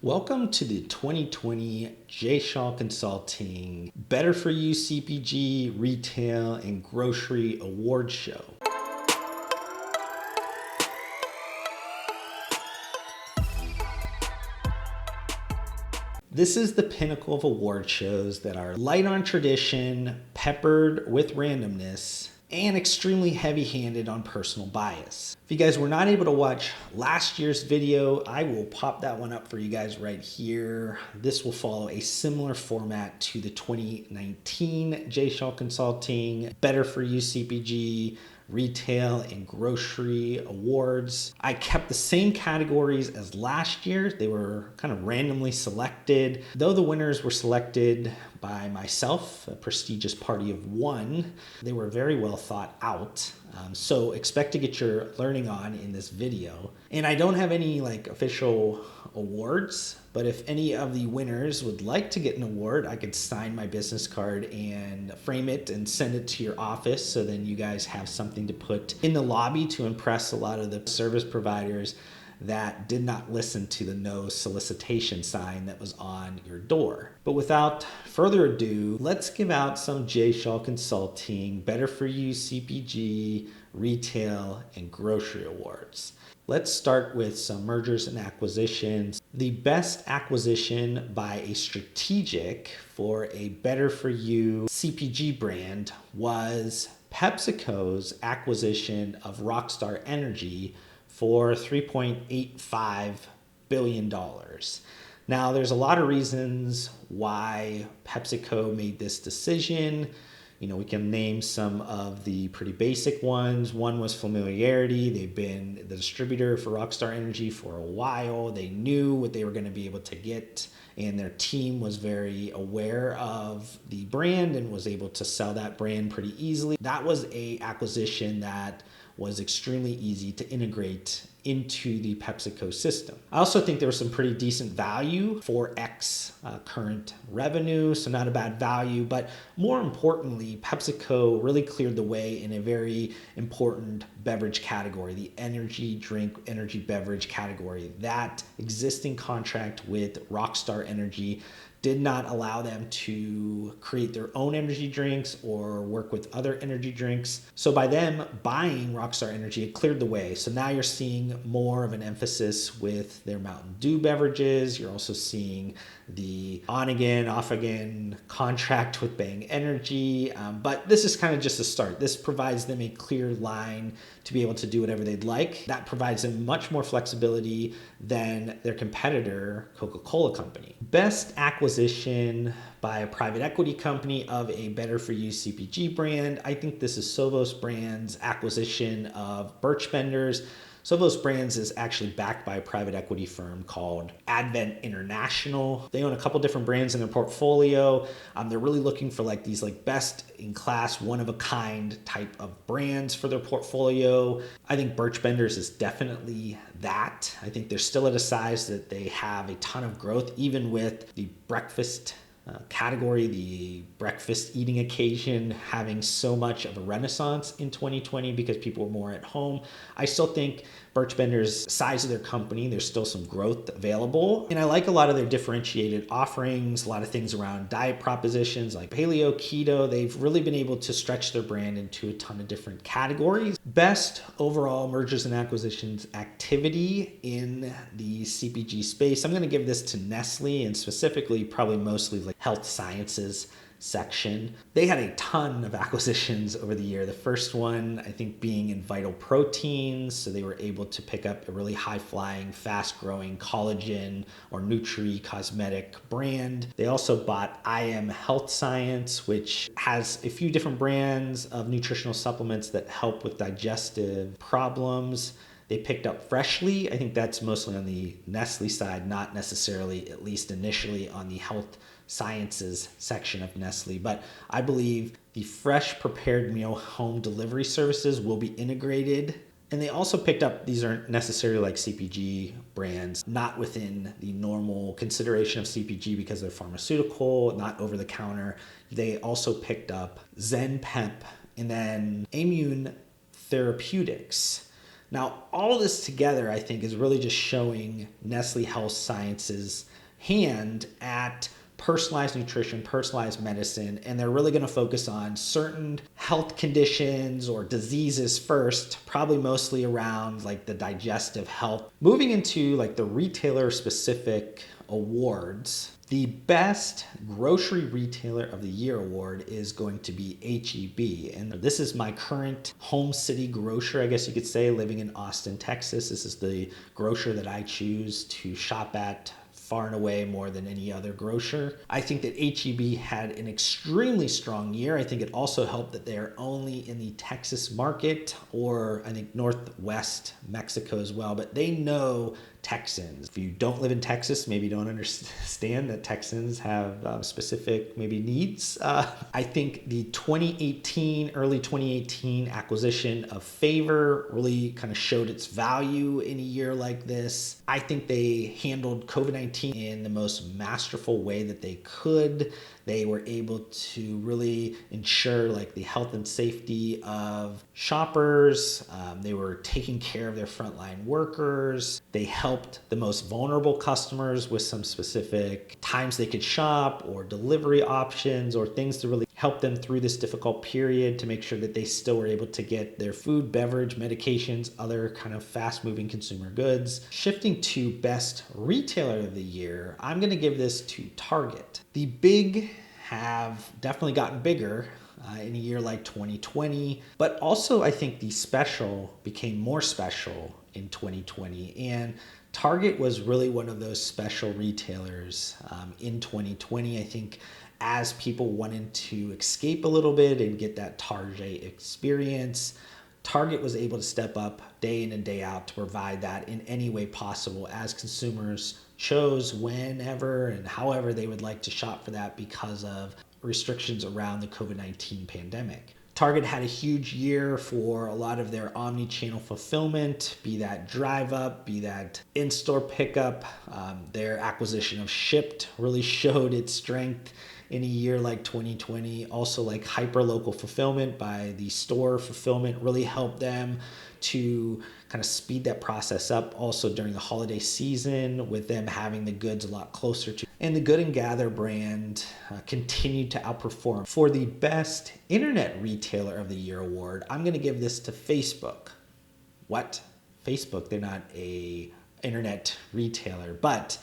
Welcome to the 2020 Schall Consulting Better For You CPG, Retail, and Grocery Awards Show. This is the pinnacle of award shows that are light on tradition, peppered with randomness, and extremely heavy-handed on personal bias. If you guys were not able to watch last year's video, I will pop that one up for you guys right here. This will follow a similar format to the 2019 Schall Consulting Better For You CPG, Retail, and Grocery Awards. I kept the same categories as last year. They were kind of randomly selected. Though the winners were selected by myself, a prestigious party of one, they were very well thought out. So expect to get your learning on in this video. And I don't have any official awards, but if any of the winners would like to get an award, I could sign my business card and frame it and send it to your office, so then you guys have something to put in the lobby to impress a lot of the service providers that did not listen to the no solicitation sign that was on your door. But without further ado, let's give out some Schall Consulting Better For You CPG, Retail, and Grocery Awards. Let's start with some mergers and acquisitions. The best acquisition by a strategic for a Better For You CPG brand was PepsiCo's acquisition of Rockstar Energy for $3.85 billion. Now, there's a lot of reasons why PepsiCo made this decision. We can name some of the pretty basic ones. One was familiarity. They've been the distributor for Rockstar Energy for a while. They knew what they were going to be able to get, and their team was very aware of the brand and was able to sell that brand pretty easily. That was an acquisition that was extremely easy to integrate into the PepsiCo system. I also think there was some pretty decent value for current revenue, so not a bad value, but more importantly, PepsiCo really cleared the way in a very important beverage category, the energy drink, energy beverage category. That existing contract with Rockstar Energy did not allow them to create their own energy drinks or work with other energy drinks. So by them buying Rockstar Energy, it cleared the way. So now you're seeing more of an emphasis with their Mountain Dew beverages. You're also seeing the on again, off again contract with Bang Energy. But this is kind of just a start. This provides them a clear line to be able to do whatever they'd like. That provides them much more flexibility than their competitor, Coca-Cola Company. Best acquisition by a private equity company of a Better For You CPG brand. I think this is Sovos Brands' acquisition of Birch Benders. Sovos Brands is actually backed by a private equity firm called Advent International. They own a couple different brands in their portfolio. They're really looking for these best in class, one of a kind type of brands for their portfolio. I think Birch Benders is definitely that. I think they're still at a size that they have a ton of growth, even with the breakfast category, the breakfast eating occasion having so much of a renaissance in 2020 because people were more at home. I still think Birch Benders' size of their company, there's still some growth available. And I like a lot of their differentiated offerings, a lot of things around diet propositions like paleo, keto. They've really been able to stretch their brand into a ton of different categories. Best overall mergers and acquisitions activity in the CPG space. I'm going to give this to Nestle, and specifically probably mostly health sciences section. They had a ton of acquisitions over the year. The first one, I think, being in vital proteins. So they were able to pick up a really high-flying, fast-growing collagen or Nutri cosmetic brand. They also bought IM Health Science, which has a few different brands of nutritional supplements that help with digestive problems. They picked up Freshly. I think that's mostly on the Nestle side, not necessarily, at least initially, on the health sciences section of Nestle. But I believe the fresh prepared meal home delivery services will be integrated. And they also picked up, these aren't necessarily CPG brands, not within the normal consideration of CPG because they're pharmaceutical, not over the counter. They also picked up Zen Pep and then Immune Therapeutics. Now, all of this together, I think, is really just showing Nestle Health Science's hand at personalized nutrition, personalized medicine, and they're really going to focus on certain health conditions or diseases first, probably mostly around like the digestive health. Moving into like the retailer specific awards, the best grocery retailer of the year award is going to be HEB. And this is my current home city grocer, I guess you could say, living in Austin, Texas. This is the grocer that I choose to shop at far and away more than any other grocer. I think that HEB had an extremely strong year. I think it also helped that they're only in the Texas market, or I think Northwest Mexico as well, but they know Texans. If you don't live in Texas, maybe you don't understand that Texans have specific maybe needs. I think the early 2018 acquisition of Favor really kind of showed its value in a year like this. I think they handled COVID-19 in the most masterful way that they could. They were able to really ensure like the health and safety of shoppers. They were taking care of their frontline workers. They helped the most vulnerable customers with some specific times they could shop or delivery options or things to really help them through this difficult period to make sure that they still were able to get their food, beverage, medications, other kind of fast-moving consumer goods. Shifting to best retailer of the year, I'm going to give this to Target. The big have definitely gotten bigger in a year like 2020, but also I think the special became more special in 2020, and Target was really one of those special retailers in 2020. I think as people wanted to escape a little bit and get that Target experience, Target was able to step up day in and day out to provide that in any way possible as consumers chose whenever and however they would like to shop for that because of restrictions around the COVID-19 pandemic. Target had a huge year for a lot of their omni-channel fulfillment, be that drive up, be that in-store pickup. Their acquisition of Shipt really showed its strength in a year like 2020. Also like hyper-local fulfillment by the store fulfillment really helped them to kind of speed that process up also during the holiday season with them having the goods a lot closer to. And the Good & Gather brand continued to outperform. For the best internet retailer of the year award, I'm going to give this to Facebook. What? Facebook, they're not a internet retailer, but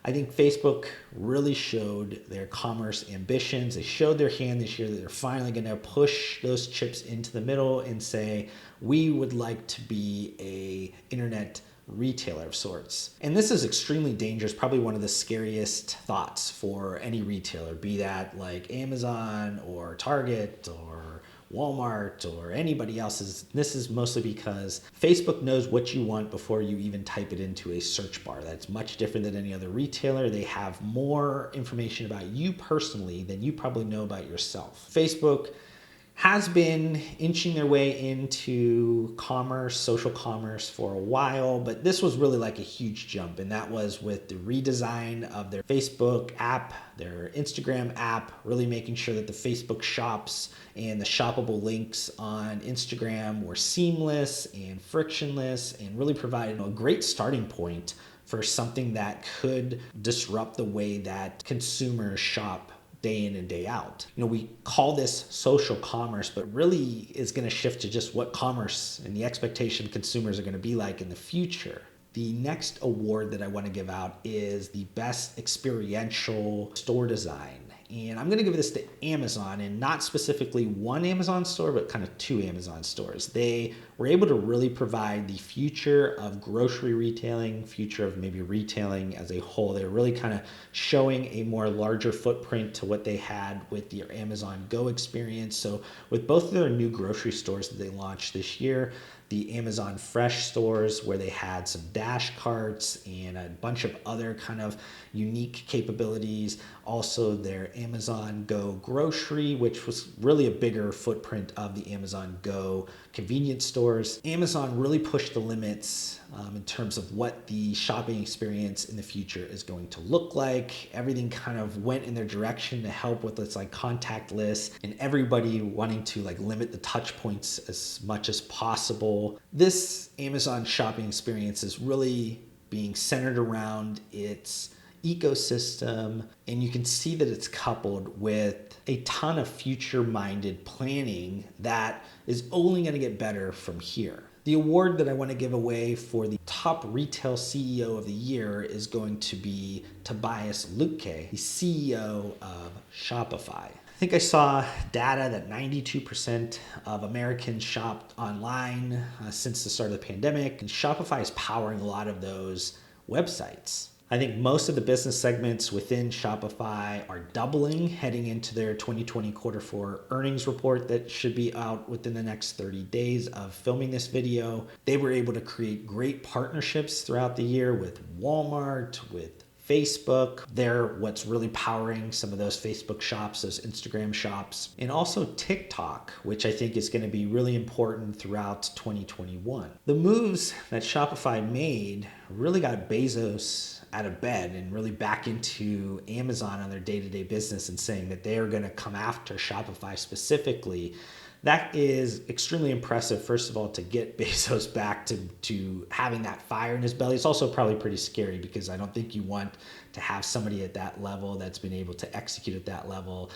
I think Facebook really showed their commerce ambitions. They showed their hand this year that they're finally going to push those chips into the middle and say, we would like to be a internet retailer of sorts. And this is extremely dangerous, probably one of the scariest thoughts for any retailer, be that like Amazon or Target or Walmart or anybody else's. This is mostly because Facebook knows what you want before you even type it into a search bar. That's much different than any other retailer. They have more information about you personally than you probably know about yourself. Facebook has been inching their way into commerce, social commerce for a while, but this was really like a huge jump, and that was with the redesign of their Facebook app, their Instagram app, really making sure that the Facebook shops and the shoppable links on Instagram were seamless and frictionless and really provided a great starting point for something that could disrupt the way that consumers shop day in and day out. We call this social commerce, but really is going to shift to just what commerce and the expectation consumers are going to be like in the future. The next award that I want to give out is the best experiential store design. And I'm going to give this to Amazon, and not specifically one Amazon store, but kind of two Amazon stores. They were able to really provide the future of grocery retailing, future of maybe retailing as a whole. They're really kind of showing a more larger footprint to what they had with the Amazon Go experience. So with both of their new grocery stores that they launched this year, the Amazon Fresh stores where they had some dash carts and a bunch of other kind of unique capabilities. Also their Amazon Go grocery, which was really a bigger footprint of the Amazon Go convenience stores. Amazon really pushed the limits in terms of what the shopping experience in the future is going to look like. Everything kind of went in their direction to help with this like contactless and everybody wanting to like limit the touch points as much as possible beautiful. This Amazon shopping experience is really being centered around its ecosystem, and you can see that it's coupled with a ton of future-minded planning that is only going to get better from here. The award that I want to give away for the top retail CEO of the year is going to be Tobias Lütke, the CEO of Shopify. I think I saw data that 92% of Americans shopped online since the start of the pandemic, and Shopify is powering a lot of those websites. I think most of the business segments within Shopify are doubling heading into their 2020 quarter four earnings report that should be out within the next 30 days of filming this video. They were able to create great partnerships throughout the year with Walmart, with Facebook. They're what's really powering some of those Facebook shops, those Instagram shops, and also TikTok, which I think is going to be really important throughout 2021. The moves that Shopify made really got Bezos out of bed and really back into Amazon on their day-to-day business and saying that they are going to come after Shopify specifically. That is extremely impressive, first of all, to get Bezos back to having that fire in his belly. It's also probably pretty scary because I don't think you want to have somebody at that level that's been able to execute at that level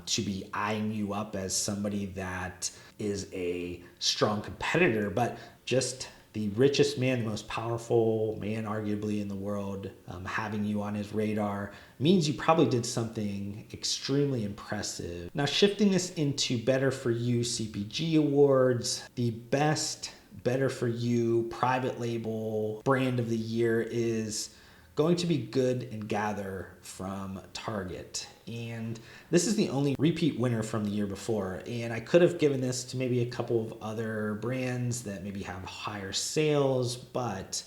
to be eyeing you up as somebody that is a strong competitor, but just the richest man, the most powerful man arguably in the world, having you on his radar means you probably did something extremely impressive. Now, shifting this into Better For You CPG Awards, the best Better For You private label brand of the year is going to be Good and Gather from Target. And this is the only repeat winner from the year before. And I could have given this to maybe a couple of other brands that maybe have higher sales, but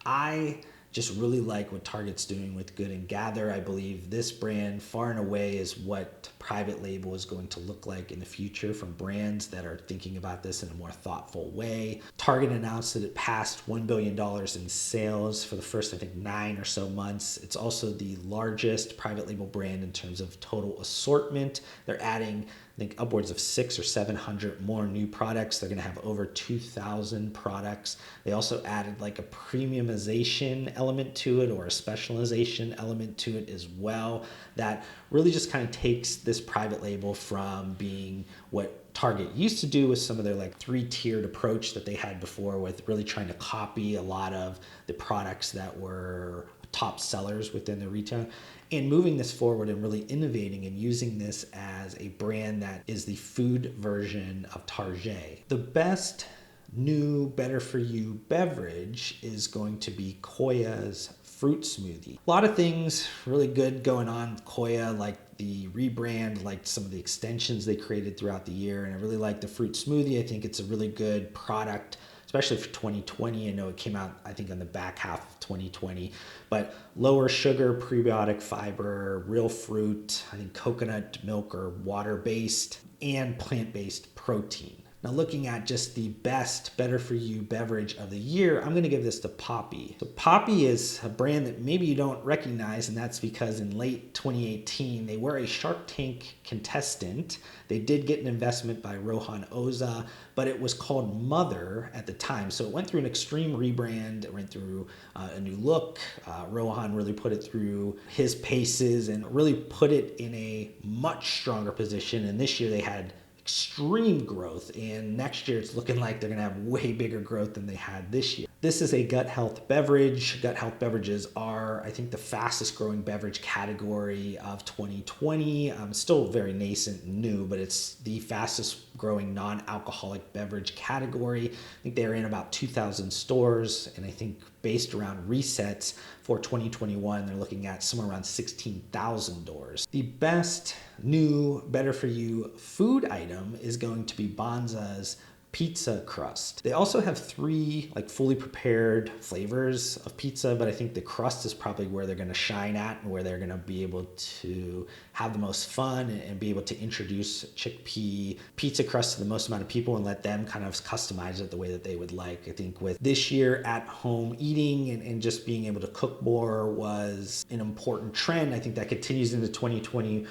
I just really like what Target's doing with Good and Gather. I believe this brand far and away is what private label is going to look like in the future from brands that are thinking about this in a more thoughtful way. Target announced that it passed $1 billion in sales for the first, I think, 9 or so months. It's also the largest private label brand in terms of total assortment. They're adding, I think, upwards of 600 or 700 more new products. They're going to have over 2,000 products. They also added like a premiumization element to it or a specialization element to it as well that really just kind of takes this private label from being what Target used to do with some of their like 3-tiered approach that they had before with really trying to copy a lot of the products that were top sellers within the retail, and moving this forward and really innovating and using this as a brand that is the food version of Target. The best new Better For You beverage is going to be Koya's fruit smoothie. A lot of things really good going on with Koya, like the rebrand, like some of the extensions they created throughout the year, and I really like the fruit smoothie. I think it's a really good product, especially for 2020. I know it came out, I think, on the back half of 2020, but lower sugar, prebiotic fiber, real fruit, I think coconut milk or water-based, and plant-based protein. Now, looking at just the best Better For You beverage of the year, I'm going to give this to Poppi. So Poppi is a brand that maybe you don't recognize, and that's because in late 2018, they were a Shark Tank contestant. They did get an investment by Rohan Oza, but it was called Mother at the time. So it went through an extreme rebrand. It went through a new look. Rohan really put it through his paces and really put it in a much stronger position. And this year they had extreme growth, and next year it's looking like they're going to have way bigger growth than they had this year. This is a gut health beverage. Gut health beverages are, I think, the fastest growing beverage category of 2020. Still very nascent and new, but it's the fastest growing non-alcoholic beverage category. I think they're in about 2,000 stores, and I think based around resets for 2021, they're looking at somewhere around 16,000 doors. The best new Better For You food item is going to be Banza's pizza crust. They also have 3 like fully prepared flavors of pizza, but I think the crust is probably where they're going to shine at and where they're going to be able to have the most fun and be able to introduce chickpea pizza crust to the most amount of people and let them kind of customize it the way that they would like. I think with this year at home eating and just being able to cook more was an important trend. I think that continues into 2021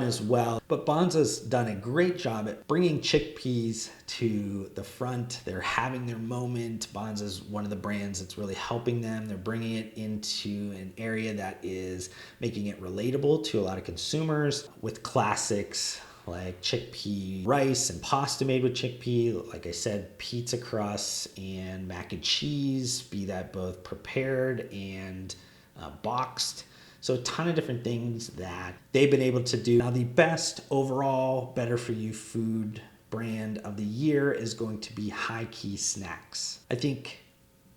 as well. But Banza's done a great job at bringing chickpeas to to the front. They're having their moment. Bonds is one of the brands that's really helping them. They're bringing it into an area that is making it relatable to a lot of consumers with classics like chickpea rice and pasta made with chickpea. Like I said, pizza crusts and mac and cheese, be that both prepared and boxed. So a ton of different things that they've been able to do. Now, the best overall better for you food brand of the year is going to be High Key Snacks. I think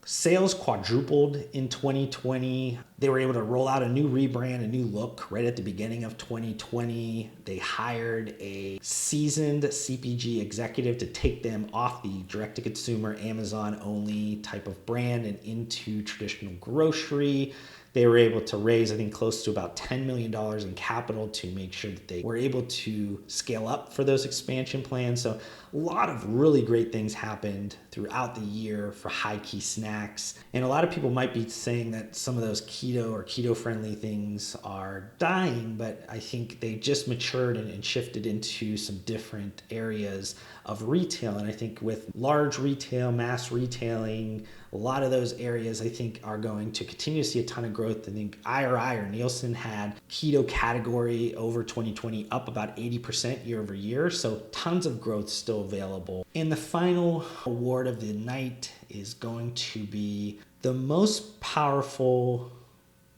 sales quadrupled in 2020. They were able to roll out a new rebrand, a new look right at the beginning of 2020. They hired a seasoned CPG executive to take them off the direct-to-consumer, Amazon-only type of brand and into traditional grocery. They were able to raise, I think, close to about $10 million in capital to make sure that they were able to scale up for those expansion plans. So a lot of really great things happened throughout the year for High Key Snacks. And a lot of people might be saying that some of those keto or keto-friendly things are dying, but I think they just matured and shifted into some different areas of retail. And I think with large retail, mass retailing, a lot of those areas I think are going to continue to see a ton of growth. I think IRI or Nielsen had keto category over 2020 up about 80% year over year. So tons of growth still available. And the final award of the night is going to be the most powerful,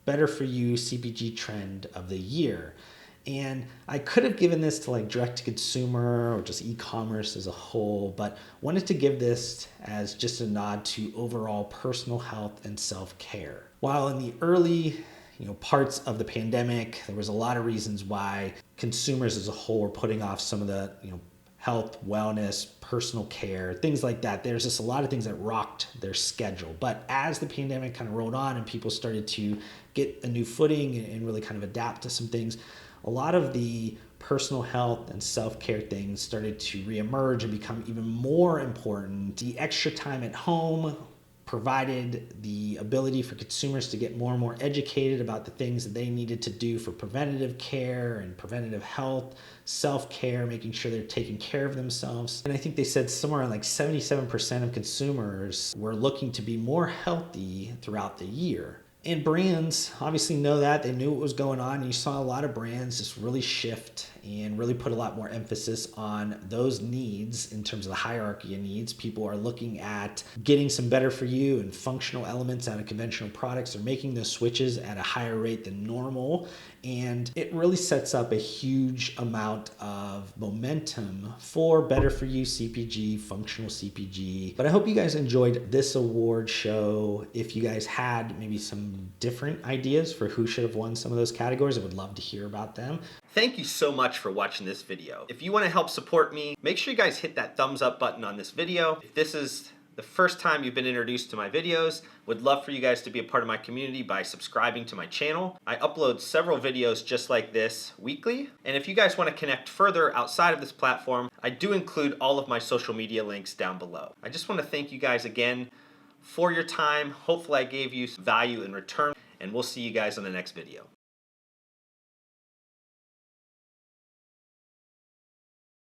better for you CPG trend of the year. And I could have given this to like direct to consumer or just e-commerce as a whole, but wanted to give this as just a nod to overall personal health and self-care. While in the early parts of the pandemic, there was a lot of reasons why consumers as a whole were putting off some of the health, wellness, personal care, things like that. There's just a lot of things that rocked their schedule. But as the pandemic kind of rolled on and people started to get a new footing and really kind of adapt to some things, a lot of the personal health and self-care things started to reemerge and become even more important. The extra time at home provided the ability for consumers to get more and more educated about the things that they needed to do for preventative care and preventative health, self-care, making sure they're taking care of themselves. And I think they said somewhere around like 77% of consumers were looking to be more healthy throughout the year. And brands obviously know that. They knew what was going on. You saw a lot of brands just really shift and really put a lot more emphasis on those needs in terms of the hierarchy of needs. People are looking at getting some better for you and functional elements out of conventional products. They're making those switches at a higher rate than normal. And it really sets up a huge amount of momentum for better for you CPG, functional CPG. But I hope you guys enjoyed this award show. If you guys had maybe some different ideas for who should have won some of those categories, I would love to hear about them. Thank you so much for watching this video. If you want to help support me, make sure you guys hit that thumbs up button on this video. If this is the first time you've been introduced to my videos, would love for you guys to be a part of my community by subscribing to my channel. I upload several videos just like this weekly. And if you guys want to connect further outside of this platform, I do include all of my social media links down below. I just want to thank you guys again for your time. Hopefully I gave you some value in return, and we'll see you guys on the next video.